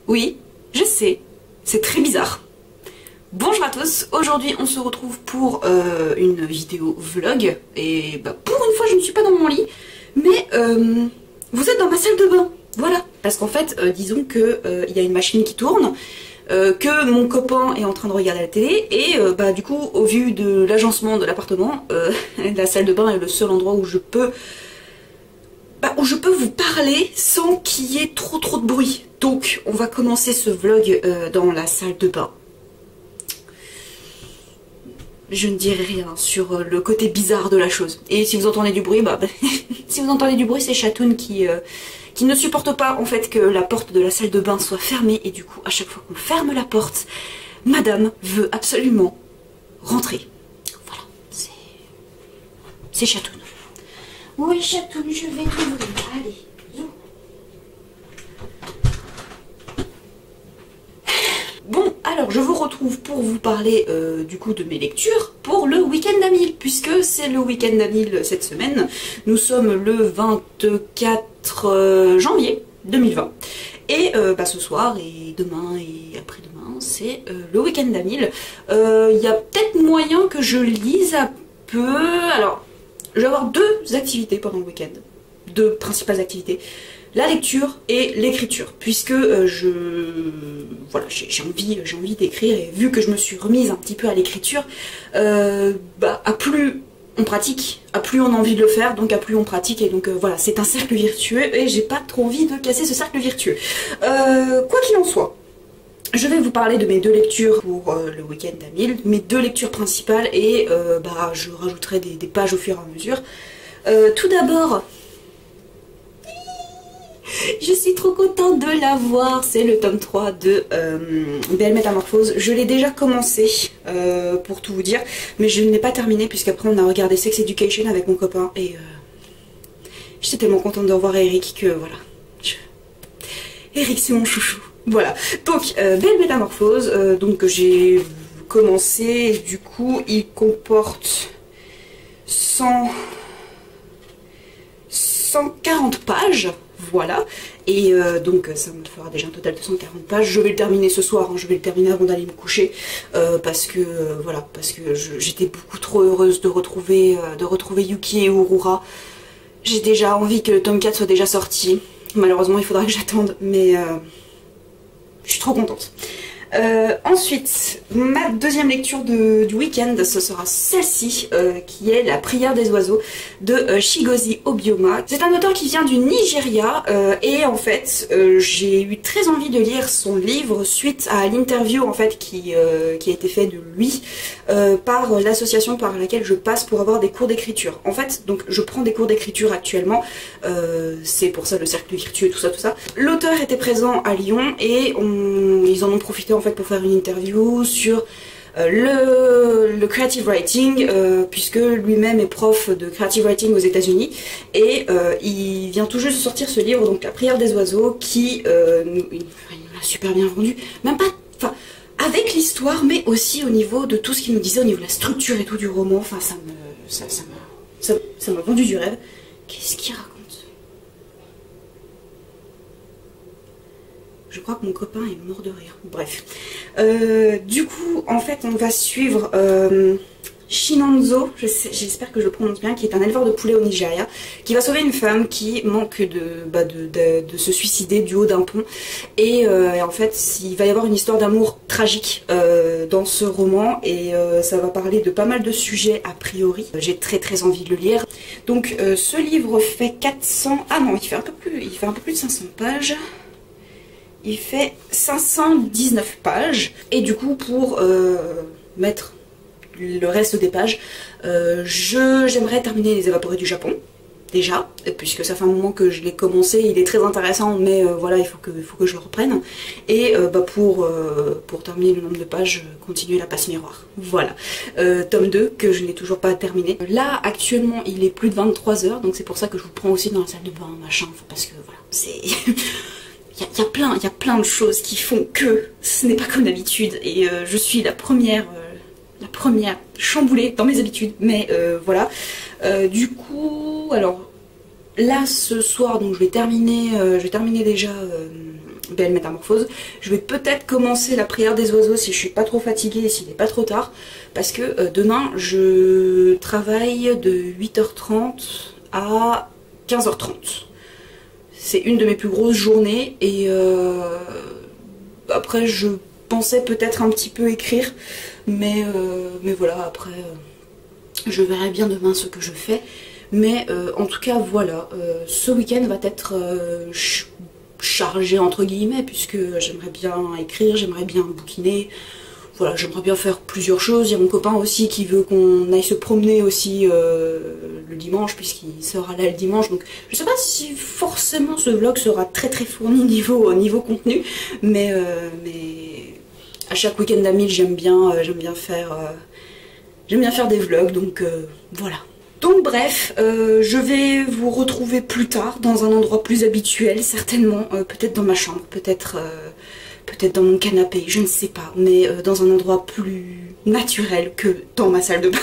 Oui, je sais, c'est très bizarre. Bonjour à tous, aujourd'hui on se retrouve pour une vidéo vlog. Et bah, pour une fois je ne suis pas dans mon lit, mais vous êtes dans ma salle de bain. Voilà, parce qu'en fait, disons que il y a une machine qui tourne, que mon copain est en train de regarder la télé, et bah du coup, au vu de l'agencement de l'appartement, la salle de bain est le seul endroit où je peux vous parler sans qu'il y ait trop de bruit. Donc on va commencer ce vlog dans la salle de bain. Je ne dirai rien sur le côté bizarre de la chose. Et si vous entendez du bruit, si vous entendez du bruit, c'est Chatoun qui ne supporte pas en fait que la porte de la salle de bain soit fermée, et du coup à chaque fois qu'on ferme la porte, madame veut absolument rentrer. Voilà, c'est Chatoun. Oui Chatoun, je vais t'ouvrir, allez, zou. Bon, alors je vous retrouve pour vous parler du coup de mes lectures pour le week-end d'Amil, puisque c'est le week-end d'Amil cette semaine. Nous sommes le 24 janvier 2020. Et ce soir et demain et après-demain, c'est le week-end d'Amil. Il y a peut-être moyen que je lise un peu. Alors, je vais avoir deux activités pendant le week-end. Deux principales activités. La lecture et l'écriture, puisque voilà, j'ai envie d'écrire, et vu que je me suis remise un petit peu à l'écriture, à plus on pratique, à plus on a envie de le faire, donc à plus on pratique, et donc voilà, c'est un cercle vertueux, et j'ai pas trop envie de casser ce cercle vertueux. Quoi qu'il en soit, je vais vous parler de mes deux lectures pour le week-end d'Amil, mes deux lectures principales, et je rajouterai des pages au fur et à mesure. Tout d'abord, je suis trop contente de l'avoir, c'est le tome 3 de Belle Métamorphose. Je l'ai déjà commencé, pour tout vous dire, mais je ne l'ai pas terminé, puisqu'après on a regardé Sex Education avec mon copain, et j'étais tellement contente de revoir Eric que voilà. Eric c'est mon chouchou. Voilà, donc Belle Métamorphose, donc j'ai commencé, et du coup il comporte 140 pages. Voilà, et donc ça me fera déjà un total de 140 pages. Je vais le terminer ce soir, hein, je vais le terminer avant d'aller me coucher, parce que j'étais beaucoup trop heureuse de retrouver Yuki et Urura. J'ai déjà envie que le tome 4 soit déjà sorti. Malheureusement il faudra que j'attende, mais je suis trop contente. Ensuite, ma deuxième lecture du week-end, ce sera celle-ci, qui est La prière des oiseaux de Chigozie Obioma. C'est un auteur qui vient du Nigeria, et en fait j'ai eu très envie de lire son livre suite à l'interview en fait qui a été fait de lui par l'association par laquelle je passe pour avoir des cours d'écriture. En fait, donc je prends des cours d'écriture actuellement, c'est pour ça le cercle vertueux, tout ça. L'auteur était présent à Lyon, et ils en ont profité en fait pour faire une interview sur le creative writing, puisque lui-même est prof de creative writing aux États-Unis, et il vient tout juste de sortir ce livre, donc La prière des oiseaux, qui il m'a super bien vendu, même pas, enfin avec l'histoire, mais aussi au niveau de tout ce qu'il nous disait, au niveau de la structure et tout du roman. Enfin ça m'a vendu du rêve. Qu'est-ce qu'il raconte? Je crois que mon copain est mort de rire. Bref. Du coup, en fait, on va suivre Shinonzo, j'espère que je le prononce bien, qui est un éleveur de poulets au Nigeria, qui va sauver une femme qui manque de se suicider du haut d'un pont. Et en fait, il va y avoir une histoire d'amour tragique dans ce roman, et ça va parler de pas mal de sujets a priori. J'ai très envie de le lire. Donc ce livre fait 400... Ah non, il fait un peu plus de 500 pages. Il fait 519 pages, et du coup pour mettre le reste des pages, j'aimerais terminer Les Évaporés du Japon, déjà, puisque ça fait un moment que je l'ai commencé, il est très intéressant, mais voilà, il faut que je le reprenne, et pour terminer le nombre de pages, continuer La Passe Miroir. Voilà, tome 2 que je n'ai toujours pas terminé. Là actuellement il est plus de 23 h, donc c'est pour ça que je vous prends aussi dans la salle de bain, machin, parce que voilà, c'est... Il y a plein de choses qui font que ce n'est pas comme d'habitude, et je suis la première chamboulée dans mes habitudes, mais voilà. Du coup, alors là ce soir, donc je vais terminer déjà Belle Métamorphose. Je vais peut-être commencer la prière des oiseaux si je suis pas trop fatiguée et s'il n'est pas trop tard, parce que demain je travaille de 8h30 à 15h30. C'est une de mes plus grosses journées et après je pensais peut-être un petit peu écrire, mais voilà, après je verrai bien demain ce que je fais. Mais en tout cas voilà, ce week-end va être chargé entre guillemets, puisque j'aimerais bien écrire, j'aimerais bien bouquiner, voilà, j'aimerais bien faire plusieurs choses. Il y a mon copain aussi qui veut qu'on aille se promener aussi le dimanche, puisqu'il sera là le dimanche, donc je sais pas si forcément ce vlog sera très fourni niveau contenu, mais à chaque week-end d'amis j'aime bien faire des vlogs, donc voilà. Donc bref, je vais vous retrouver plus tard dans un endroit plus habituel, certainement, peut-être dans ma chambre, peut-être dans mon canapé, je ne sais pas, mais dans un endroit plus naturel que dans ma salle de bain.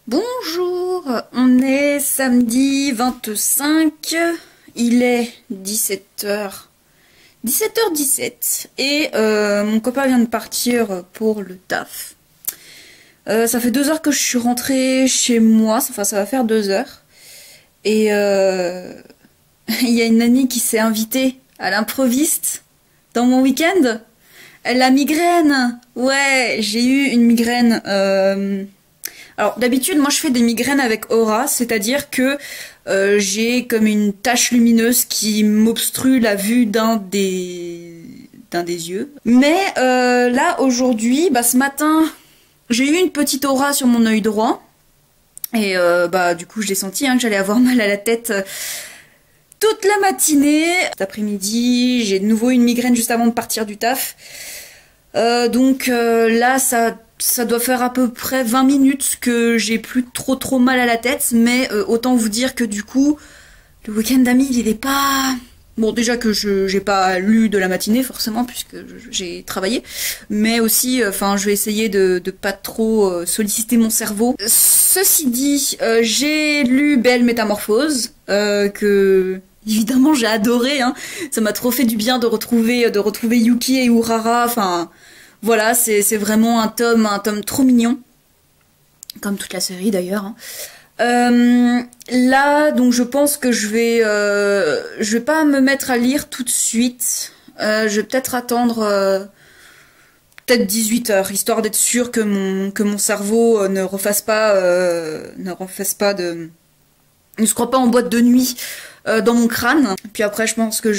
Bonjour, on est samedi 25, il est 17h17 et mon copain vient de partir pour le taf. Ça fait 2 heures que je suis rentrée chez moi, enfin ça va faire 2 heures. Et il y a une amie qui s'est invitée à l'improviste dans mon week-end. Elle a migraine. Ouais, j'ai eu une migraine. Alors d'habitude moi je fais des migraines avec aura, c'est-à-dire que j'ai comme une tache lumineuse qui m'obstrue la vue d'un des yeux. Mais là aujourd'hui, ce matin... j'ai eu une petite aura sur mon œil droit et du coup j'ai senti que j'allais avoir mal à la tête toute la matinée. Cet après-midi j'ai de nouveau une migraine juste avant de partir du taf. Donc là ça doit faire à peu près 20 minutes que j'ai plus trop mal à la tête, mais autant vous dire que du coup le week-end d'amis il est pas... Bon, déjà que j'ai pas lu de la matinée, forcément, puisque j'ai travaillé. Mais aussi, je vais essayer de pas trop solliciter mon cerveau. Ceci dit, j'ai lu Belle Métamorphose, que... évidemment, j'ai adoré, hein. Ça m'a trop fait du bien de retrouver Yuki et Urara. Enfin, voilà, c'est vraiment un tome trop mignon. Comme toute la série, d'ailleurs, hein. Là, donc je pense que je vais pas me mettre à lire tout de suite. Je vais peut-être attendre peut-être 18h, histoire d'être sûr que mon cerveau ne se croit pas en boîte de nuit dans mon crâne. Puis après, je pense que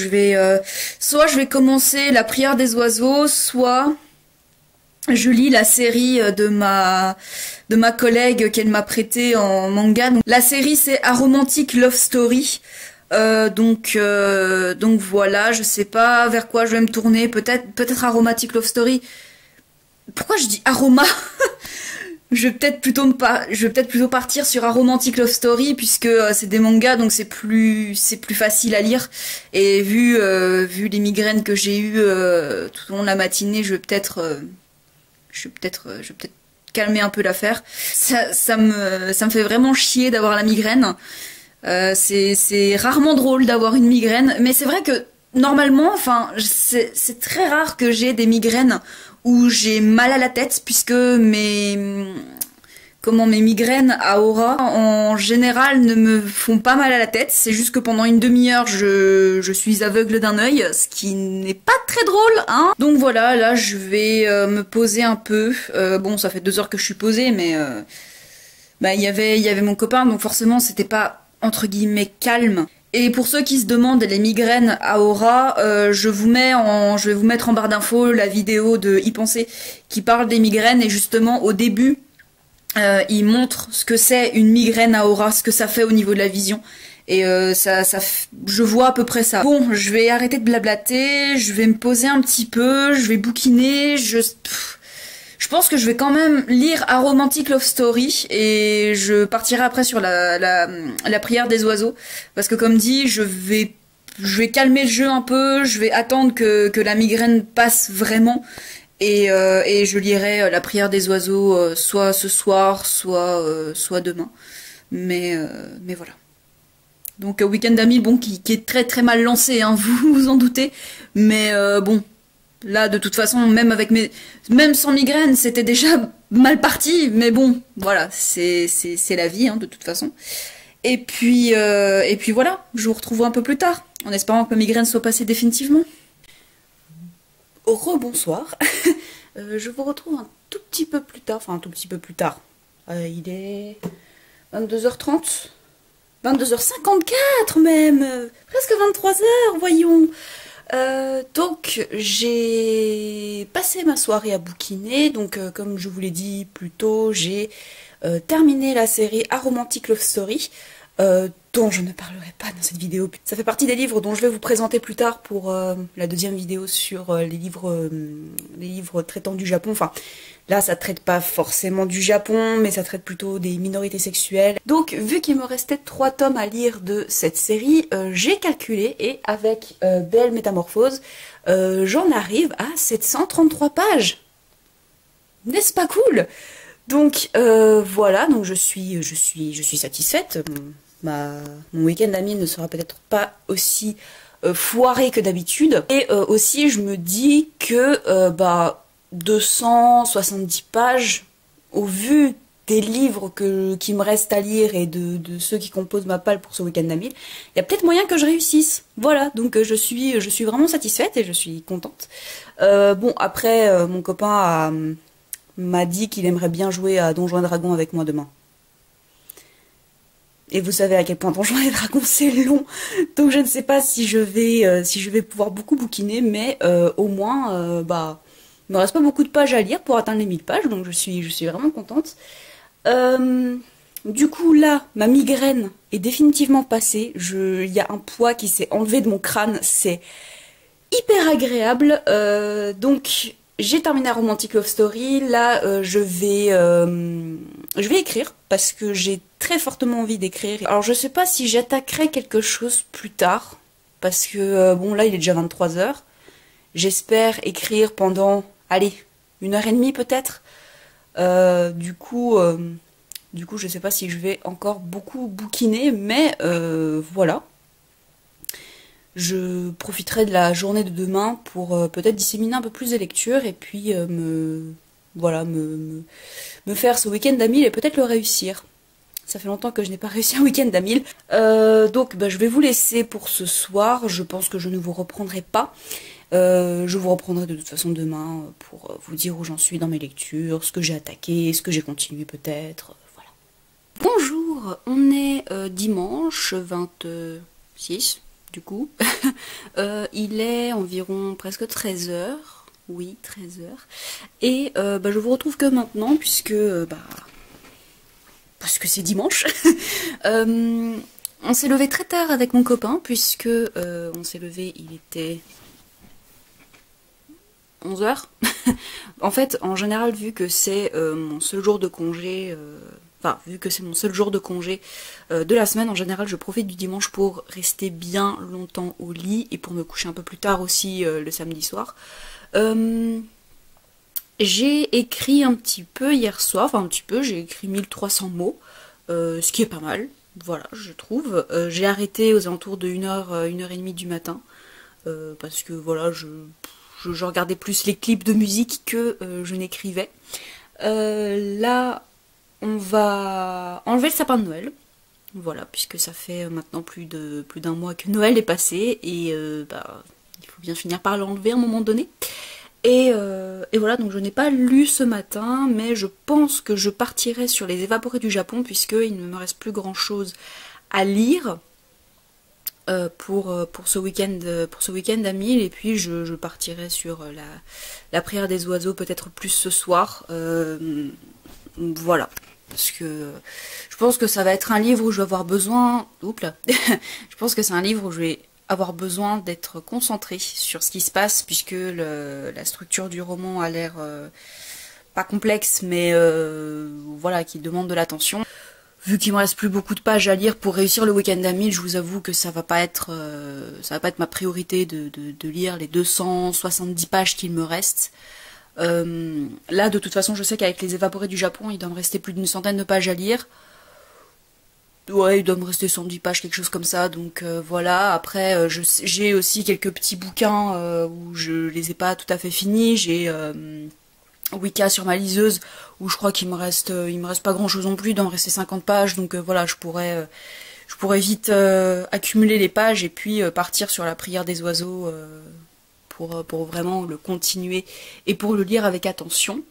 soit je vais commencer la prière des oiseaux, soit je lis la série de ma collègue qu'elle m'a prêtée en manga. Donc, la série c'est A Romantic Love Story. Donc voilà, je sais pas vers quoi je vais me tourner. Peut-être Aromatic Love Story. Pourquoi je dis aroma? Je vais peut-être plutôt partir sur Aromantic Love Story, puisque c'est des mangas, donc c'est plus facile à lire. Et vu les migraines que j'ai eues tout au long de la matinée, je vais peut-être calmer un peu l'affaire. Ça me fait vraiment chier d'avoir la migraine. C'est rarement drôle d'avoir une migraine, mais c'est vrai que normalement, c'est très rare que j'ai des migraines où j'ai mal à la tête, puisque mes migraines à aura en général ne me font pas mal à la tête. C'est juste que pendant une demi-heure je suis aveugle d'un œil, ce qui n'est pas très drôle, hein. Donc voilà, là je vais me poser un peu. Bon, ça fait 2 heures que je suis posée, mais il y avait mon copain, donc forcément c'était pas entre guillemets calme. Et pour ceux qui se demandent les migraines à aura, je vais vous mettre en barre d'infos la vidéo de Y Penser qui parle des migraines, et justement au début il montre ce que c'est une migraine à aura, ce que ça fait au niveau de la vision. Et je vois à peu près ça. Bon, je vais arrêter de blablater, je vais me poser un petit peu, je vais bouquiner, je pense que je vais quand même lire A Romantic Love Story, et je partirai après sur la prière des oiseaux. Parce que comme dit, je vais calmer le jeu un peu, je vais attendre que la migraine passe vraiment. Et je lirai la prière des oiseaux soit ce soir, soit demain. Mais voilà. Donc Week-end d'Amil, bon, qui est très très mal lancé, hein, vous vous en doutez. Mais bon, là de toute façon, même sans migraine, c'était déjà mal parti. Mais bon, voilà, c'est la vie, hein, de toute façon. Et puis voilà, je vous retrouve un peu plus tard, en espérant que ma migraine soit passée définitivement. Rebonsoir. Je vous retrouve un tout petit peu plus tard, enfin un tout petit peu plus tard. Il est 22h30, 22h54 même, presque 23h, voyons. Donc j'ai passé ma soirée à bouquiner, donc comme je vous l'ai dit plus tôt, j'ai terminé la série A Romantic Love Story, dont je ne parlerai pas dans cette vidéo. Ça fait partie des livres dont je vais vous présenter plus tard pour la deuxième vidéo sur les livres traitant du Japon. Enfin, là ça traite pas forcément du Japon, mais ça traite plutôt des minorités sexuelles. Donc vu qu'il me restait 3 tomes à lire de cette série, j'ai calculé et avec Belle Métamorphose, j'en arrive à 733 pages. N'est-ce pas cool? Donc voilà, donc je suis satisfaite. Mon week-end d'Amil ne sera peut-être pas aussi foiré que d'habitude. Et aussi je me dis que 270 pages, au vu des livres qui me restent à lire et de ceux qui composent ma palle pour ce week-end d'Amil, il y a peut-être moyen que je réussisse. Voilà, donc je suis vraiment satisfaite et je suis contente. Bon, après, mon copain m'a dit qu'il aimerait bien jouer à Donjons et Dragons avec moi demain. Et vous savez à quel point Donjons et Dragons c'est long, donc je ne sais pas si je vais pouvoir beaucoup bouquiner, mais au moins, il me reste pas beaucoup de pages à lire pour atteindre les 1000 pages, donc je suis vraiment contente. Du coup là, ma migraine est définitivement passée, il y a un poids qui s'est enlevé de mon crâne, c'est hyper agréable, donc j'ai terminé la Romantic Love Story, là je vais écrire, parce que j'ai très fortement envie d'écrire. Alors je sais pas si j'attaquerai quelque chose plus tard, parce que bon là il est déjà 23h, j'espère écrire pendant, allez, 1h30 peut-être. Du coup je sais pas si je vais encore beaucoup bouquiner, mais voilà. Je profiterai de la journée de demain pour peut-être disséminer un peu plus de lectures et puis me faire ce week-end d'Amil et peut-être le réussir. Ça fait longtemps que je n'ai pas réussi un week-end d'Amil. Donc je vais vous laisser pour ce soir. Je pense que je ne vous reprendrai pas. Je vous reprendrai de toute façon demain pour vous dire où j'en suis dans mes lectures, ce que j'ai attaqué, ce que j'ai continué peut-être. Voilà. Bonjour, on est dimanche 26. Du coup, il est environ presque 13h, oui 13h, et je vous retrouve que maintenant puisque parce que c'est dimanche. On s'est levé très tard avec mon copain puisque on s'est levé, il était 11h. En fait, en général, vu que c'est mon seul jour de congé, vu que c'est mon seul jour de congé de la semaine, en général je profite du dimanche pour rester bien longtemps au lit et pour me coucher un peu plus tard aussi le samedi soir. J'ai écrit un petit peu hier soir, j'ai écrit 1300 mots, ce qui est pas mal, voilà, je trouve. J'ai arrêté aux alentours de 1h, 1h30 du matin, parce que voilà, je regardais plus les clips de musique que je n'écrivais. Là, on va enlever le sapin de Noël, voilà, puisque ça fait maintenant plus d'un mois que Noël est passé, et il faut bien finir par l'enlever à un moment donné. Et voilà, donc je n'ai pas lu ce matin, mais je pense que je partirai sur les évaporés du Japon, puisqu'il ne me reste plus grand chose à lire pour ce week-end d'Amil, et puis je partirai sur la prière des oiseaux peut-être plus ce soir. Voilà, parce que je pense que ça va être un livre où je vais avoir besoin... Oups là. Je pense que c'est un livre où je vais avoir besoin d'être concentrée sur ce qui se passe, puisque la structure du roman a l'air pas complexe, mais voilà, qui demande de l'attention. Vu qu'il me reste plus beaucoup de pages à lire pour réussir le week-end d'Amil, je vous avoue que ça va pas être ma priorité de lire les 270 pages qu'il me reste. Là de toute façon je sais qu'avec les évaporés du Japon il doit me rester plus d'une centaine de pages à lire. ouais, il doit me rester 110 pages, quelque chose comme ça, donc voilà. Après, j'ai aussi quelques petits bouquins où je les ai pas tout à fait finis. J'ai Wicca sur ma liseuse, où je crois qu'il me reste pas grand chose non plus, il doit me rester 50 pages, donc voilà, je pourrais vite accumuler les pages et puis partir sur la prière des oiseaux pour vraiment le continuer et pour le lire avec attention.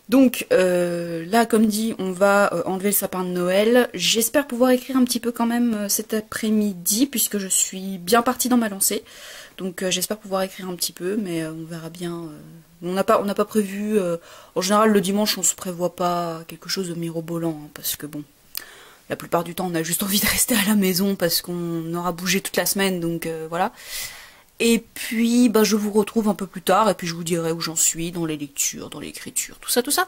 Donc là, comme dit, on va enlever le sapin de Noël. J'espère pouvoir écrire un petit peu quand même cet après-midi, puisque je suis bien partie dans ma lancée. Donc j'espère pouvoir écrire un petit peu, mais on verra bien. On n'a pas prévu. En général, le dimanche, on se prévoit pas quelque chose de mirobolant, hein, parce que bon, la plupart du temps, on a juste envie de rester à la maison parce qu'on aura bougé toute la semaine, donc voilà. Et puis, bah, je vous retrouve un peu plus tard, et puis je vous dirai où j'en suis dans les lectures, dans l'écriture, tout ça, tout ça.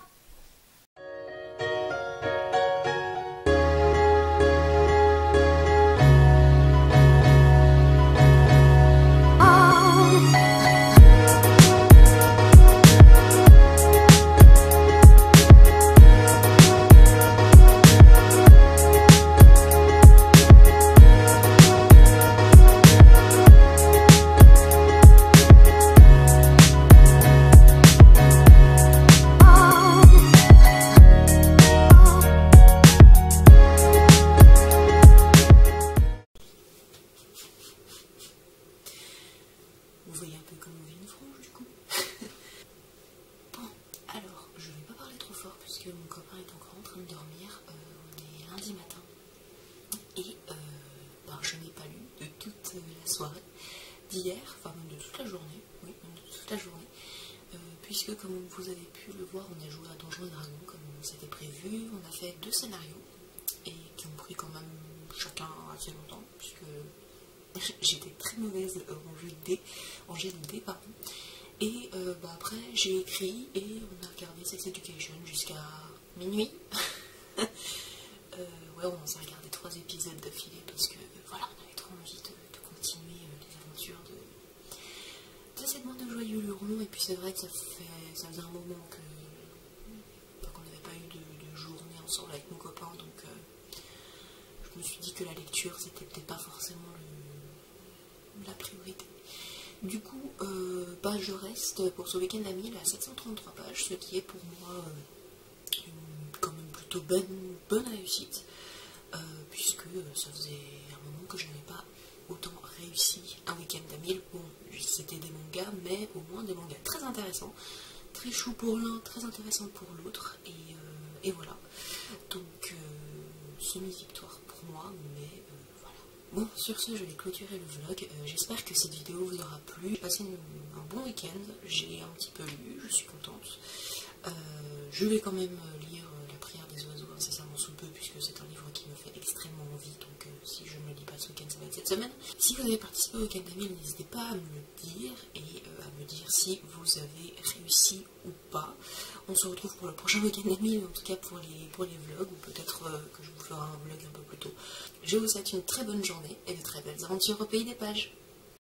Vous voyez un peu comme on vit une frange du coup. Bon, alors, je vais pas parler trop fort puisque mon copain est encore en train de dormir. On est lundi matin. Et ben, je n'ai pas lu de toute la soirée d'hier, enfin même de toute la journée. Oui, même de toute la journée. Puisque comme vous avez pu le voir, on a joué à Donjons et Dragons comme c'était prévu. On a fait 2 scénarios et qui ont pris quand même chacun assez longtemps puisque j'étais très mauvaise en jet de dés, pardon. Et bah après j'ai écrit et on a regardé Sex Education jusqu'à minuit. Ouais, on s'est regardé 3 épisodes d'affilée parce que voilà, on avait trop envie de continuer les aventures de cette bande de joyeux lurons. Et puis c'est vrai que ça faisait un moment qu'on n'avait pas eu de journée ensemble avec mon copain, donc je me suis dit que la lecture c'était peut-être pas forcément la priorité. Du coup, bah, je reste pour ce week-end à 1000 à 733 pages, ce qui est pour moi quand même plutôt bonne réussite, puisque ça faisait un moment que je n'avais pas autant réussi un week-end à 1000. Bon, c'était des mangas, mais au moins des mangas très intéressants, très chou pour l'un, très intéressant pour l'autre, et voilà. Donc, semi-victoire pour moi, mais voilà. Bon, sur ce, je vais clôturer le vlog. J'espère que cette vidéo vous aura plu. J'ai passé un bon week-end, j'ai un petit peu lu, je suis contente. Je vais quand même lire La prière des oiseaux incessamment sous peu, puisque c'est un livre qui me fait extrêmement envie, donc si je ne le lis pas ce week-end, ça va être cette semaine. Si vous avez participé au week-end d'Amil, n'hésitez pas à me le dire, et à me dire si vous avez réussi ou pas. On se retrouve pour le prochain week-end d'Amil, en tout cas pour les vlogs, ou peut-être que je vous ferai un vlog un peu plus tôt. Je vous souhaite une très bonne journée, et de très belles aventures au pays des pages.